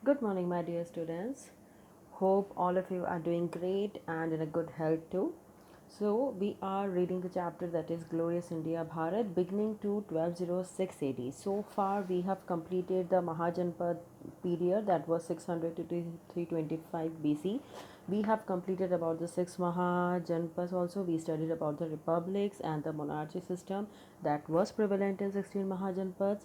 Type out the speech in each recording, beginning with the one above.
Good morning, my dear students. Hope all of you are doing great and in a good health too. So, we are reading the chapter that is Glorious India Bharat, beginning to 1206 AD. So far, we have completed the Mahajanpad period, that was 600 to 325 BC. We have completed about the six Mahajanpas also. We studied about the republics and the monarchy system that was prevalent in 16 Mahajanpads.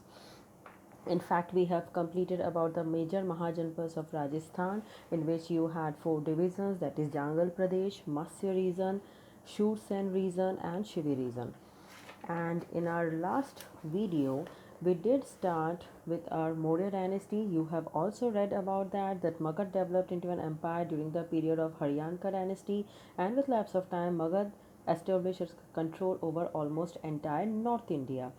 In fact, we have completed about the major Mahajanpas of Rajasthan, in which you had four divisions, that is Jangal Pradesh, Matsya region, Shursen region, and Shivi region. And in our last video, we did start with our Maurya dynasty. You have also read about that Magad developed into an empire during the period of Haryanka dynasty, and with lapse of time, Magad established its control over almost entire North India.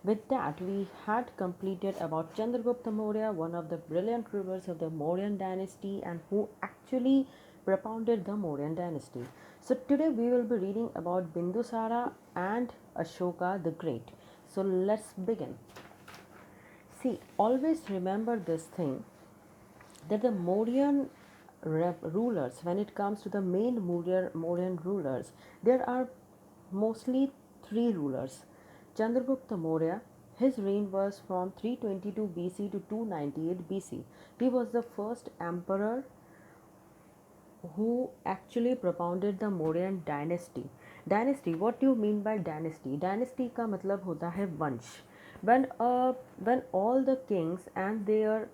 With that, we had completed about Chandragupta Maurya, one of the brilliant rulers of the Mauryan dynasty and who actually propounded the Mauryan dynasty. So today we will be reading about Bindusara and Ashoka the Great. So let's begin. See, always remember this thing that the Mauryan rulers, when it comes to the main Mauryan rulers, there are mostly three rulers. Chandragupta Maurya, his reign was from 322 BC to 298 BC. He was the first emperor who actually propounded the Mauryan dynasty. Dynasty, what do you mean by dynasty? Dynasty का मतलब होता है वंश. When all the kings and their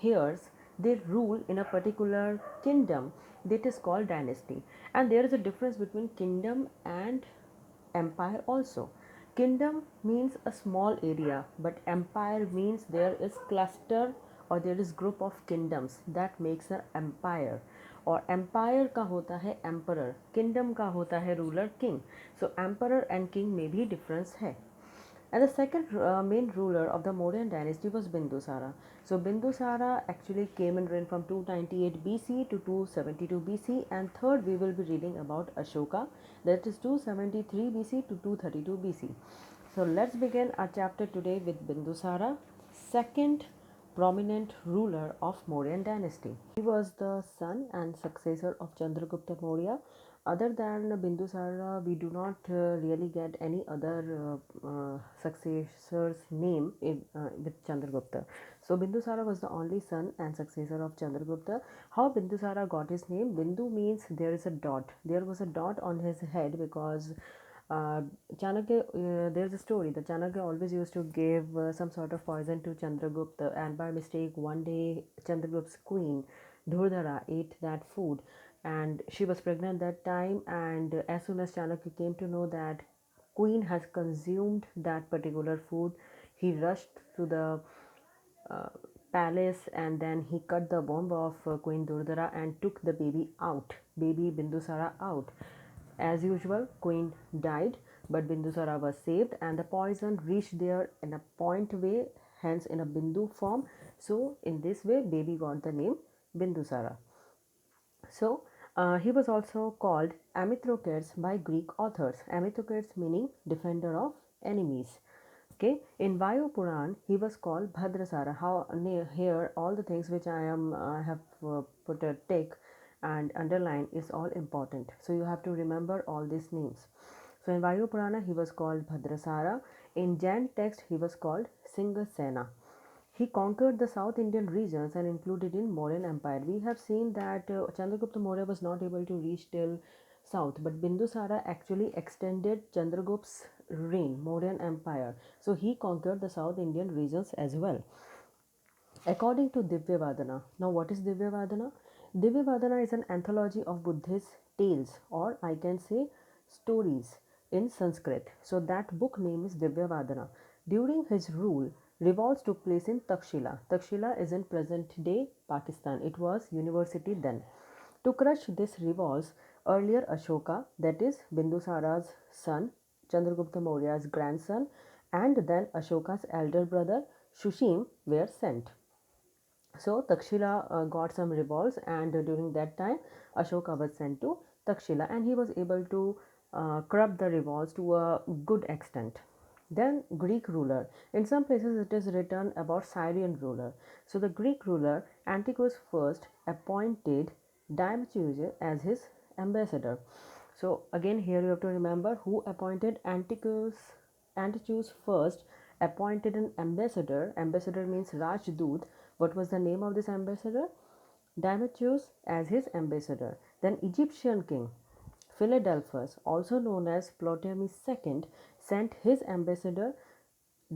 heirs they rule in a particular kingdom, that is called dynasty. And there is a difference between kingdom and empire also. Kingdom means a small area, but empire means there is cluster or there is group of kingdoms that makes an empire. और empire का होता है emperor, kingdom का होता है ruler king. So emperor and king में भी difference है. And the second main ruler of the Mauryan dynasty was Bindusara. So Bindusara actually came in reign from 298 BC to 272 BC, and third we will be reading about Ashoka, that is 273 BC to 232 BC. So let's begin our chapter today with Bindusara, second prominent ruler of Mauryan dynasty. He was the son and successor of Chandragupta Maurya. Other than Bindusara, we do not really get any other successor's name with Chandragupta. So Bindusara was the only son and successor of Chandragupta. How Bindusara got his name? Bindu means there is a dot. There was a dot on his head because Chanakya, there's a story that Chanakya always used to give some sort of poison to Chandragupta, and by mistake, one day Chandragupta's queen Dhurdhara ate that food, and she was pregnant that time. And as soon as Chanakya came to know that queen has consumed that particular food, he rushed to the uh, palace, and then he cut the womb of Queen Durdara and took the baby Bindusara out. As usual, Queen died, but Bindusara was saved, and the poison reached there in a point way, hence in a Bindu form. So, in this way, baby got the name Bindusara. So, he was also called Amithrocates by Greek authors. Amithrocates meaning defender of enemies. Okay, in Vayu Puran, he was called Bhadrasara. How here all the things which I have put a tick and underline is all important. So you have to remember all these names. So in Vayu Purana, he was called Bhadrasara. In Jain text, he was called Singasena. He conquered the South Indian regions and included in Mauryan Empire. We have seen that Chandragupta Maurya was not able to reach till south, but Bindusara actually extended Chandragupta's reign, Mauryan Empire. So he conquered the South Indian regions as well. According to Divyavadana, now what is Divyavadana? Divyavadana is an anthology of Buddhist tales, or I can say stories in Sanskrit. So that book name is Divyavadana. During his rule, revolts took place in Takshila. Takshila is in present day Pakistan. It was university then. To crush this revolts, earlier Ashoka, that is Bindusara's son, Chandragupta Maurya's grandson, and then Ashoka's elder brother Shushim were sent. So Takshila got some revolts, and during that time, Ashoka was sent to Takshila, and he was able to curb the revolts to a good extent. Then Greek ruler. In some places it is written about Syrian ruler. So the Greek ruler Antiochus first appointed Demetrius as his ambassador. So again here you have to remember who appointed Antiochus. Antiochus first appointed an ambassador. Ambassador means Rajdut. What was the name of this ambassador? Demetrius as his ambassador. Then Egyptian king Philadelphus, also known as Ptolemy II, sent his ambassador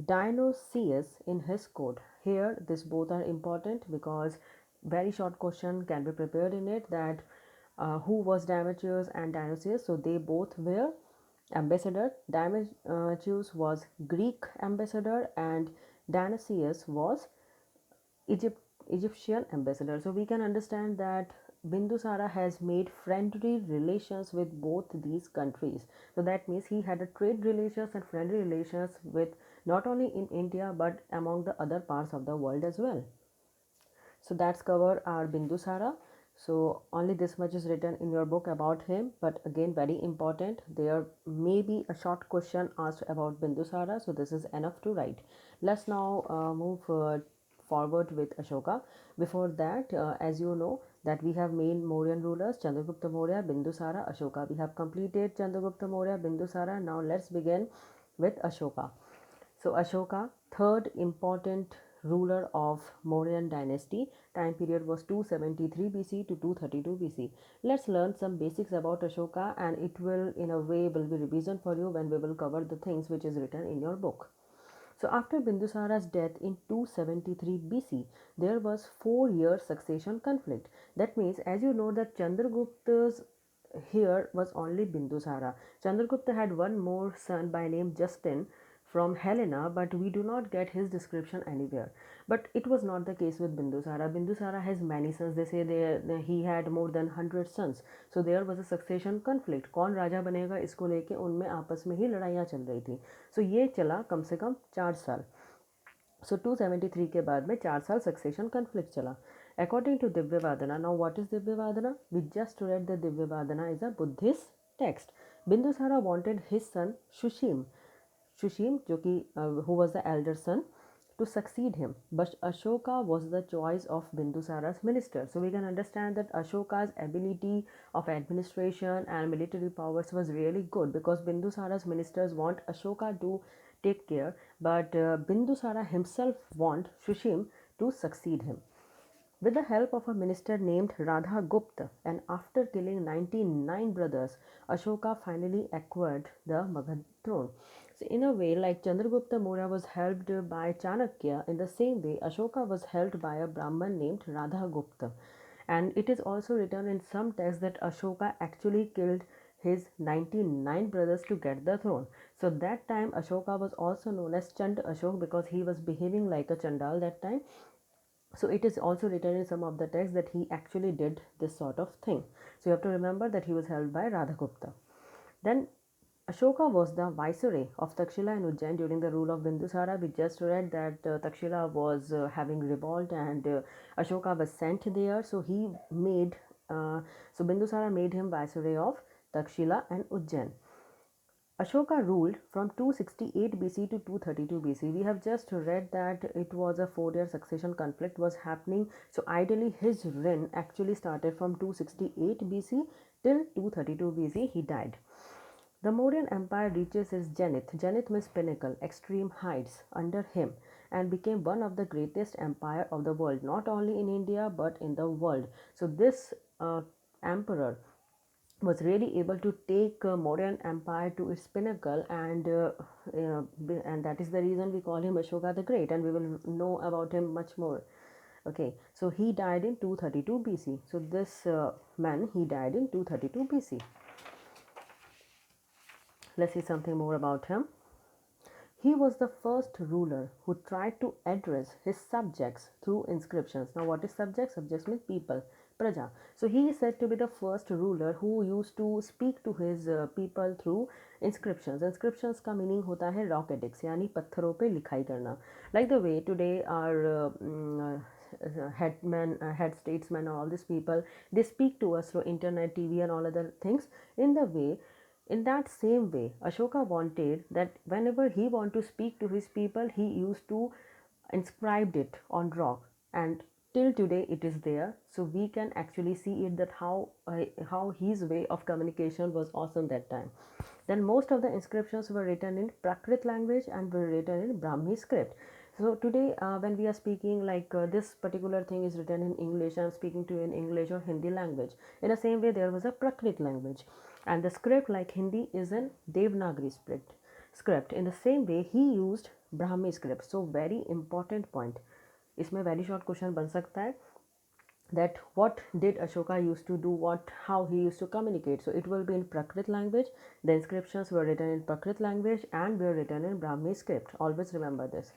Dionysius in his court. Here, this both are important because very short question can be prepared in it that who was Demetrius and Dionysius. So they both were ambassador. Demetrius was Greek ambassador and Dionysius was Egypt, Egyptian ambassador. So we can understand that Bindusara has made friendly relations with both these countries. So that means he had a trade relations and friendly relations with not only in India but among the other parts of the world as well. So that's cover our Bindusara. So only this much is written in your book about him, but again very important. There may be a short question asked about Bindusara, so this is enough to write. Let's now move forward with Ashoka. Before that, as you know, that we have main Mauryan rulers Chandragupta Maurya, Bindusara, Ashoka. We have completed Chandragupta Maurya, Bindusara. Now let's begin with Ashoka. So Ashoka, third important ruler of Mauryan dynasty, time period was 273 BC to 232 BC. Let's learn some basics about Ashoka and it will in a way will be revision for you when we will cover the things which is written in your book. So after Bindusara's death in 273 BC, there was 4-year succession conflict. That means as you know that Chandragupta's here was only Bindusara. Chandragupta had one more son by name Justin from Helena, but we do not get his description anywhere. But it was not the case with Bindusara. Bindusara has many sons. They say he had more than 100 sons. So there was a succession conflict. कौन राजा बनेगा इसको लेके उनमें आपस में ही लड़ाइयाँ चल रही थी. So ये चला कम से कम 4 साल. So 273 के बाद में 4 साल succession conflict चला. According to Divyavadana, now what is Divyavadana? We just read that Divyavadana is a Buddhist text. Bindusara wanted his son Shushim, who was the elder son, to succeed him. But Ashoka was the choice of Bindusara's minister. So we can understand that Ashoka's ability of administration and military powers was really good because Bindusara's ministers want Ashoka to take care, but Bindusara himself want Shushim to succeed him. With the help of a minister named Radha Gupta, and after killing 99 brothers, Ashoka finally acquired the Magadha throne. So, in a way, like Chandragupta Maurya was helped by Chanakya, in the same way, Ashoka was helped by a Brahman named Radha Gupta. And it is also written in some texts that Ashoka actually killed his 99 brothers to get the throne. So that time Ashoka was also known as Chand Ashok because he was behaving like a Chandal that time. So it is also written in some of the texts that he actually did this sort of thing. So you have to remember that he was held by Radhagupta. Then Ashoka was the viceroy of Takshila and Ujjain during the rule of Bindusara. We just read that Takshila was having revolt and Ashoka was sent there. So he made, so Bindusara made him viceroy of Takshila and Ujjain. Ashoka ruled from 268 BC to 232 BC. We have just read that it was a 4-year succession conflict was happening. So ideally his reign actually started from 268 BC till 232 BC. He died. The Mauryan Empire reaches its zenith. Zenith means pinnacle, extreme heights under him and became one of the greatest empire of the world, not only in India but in the world. So this emperor was really able to take Mauryan Empire to its pinnacle, and that is the reason we call him Ashoka the Great, and we will know about him much more. Okay, so he died in 232 BC. So this man, he died in 232 BC. Let's see something more about him. He was the first ruler who tried to address his subjects through inscriptions. Now, what is subjects? Subjects means people, praja. So, he is said to be the first ruler who used to speak to his people through inscriptions. Inscriptions का meaning होता है rock edicts, यानी पत्थरों पे लिखाई करना. Like the way today our headmen, head statesmen, all these people, they speak to us through internet, TV, and all other things. In the way, In that same way, Ashoka wanted that whenever he want to speak to his people, he used to inscribed it on rock, and till today it is there. So we can actually see it, that how his way of communication was awesome that time. Then most of the inscriptions were written in Prakrit language and were written in Brahmi script. So today, when we are speaking, like this particular thing is written in English, I'm speaking to you in English or Hindi language. In the same way, there was a Prakrit language, and the script, like Hindi, is in Devanagari script. In the same way, he used Brahmi script. So very important point. इसमें very short question बन सकता है that what did Ashoka used to do, what how he used to communicate. So it will be in Prakrit language. The inscriptions were written in Prakrit language and were written in Brahmi script. Always remember this.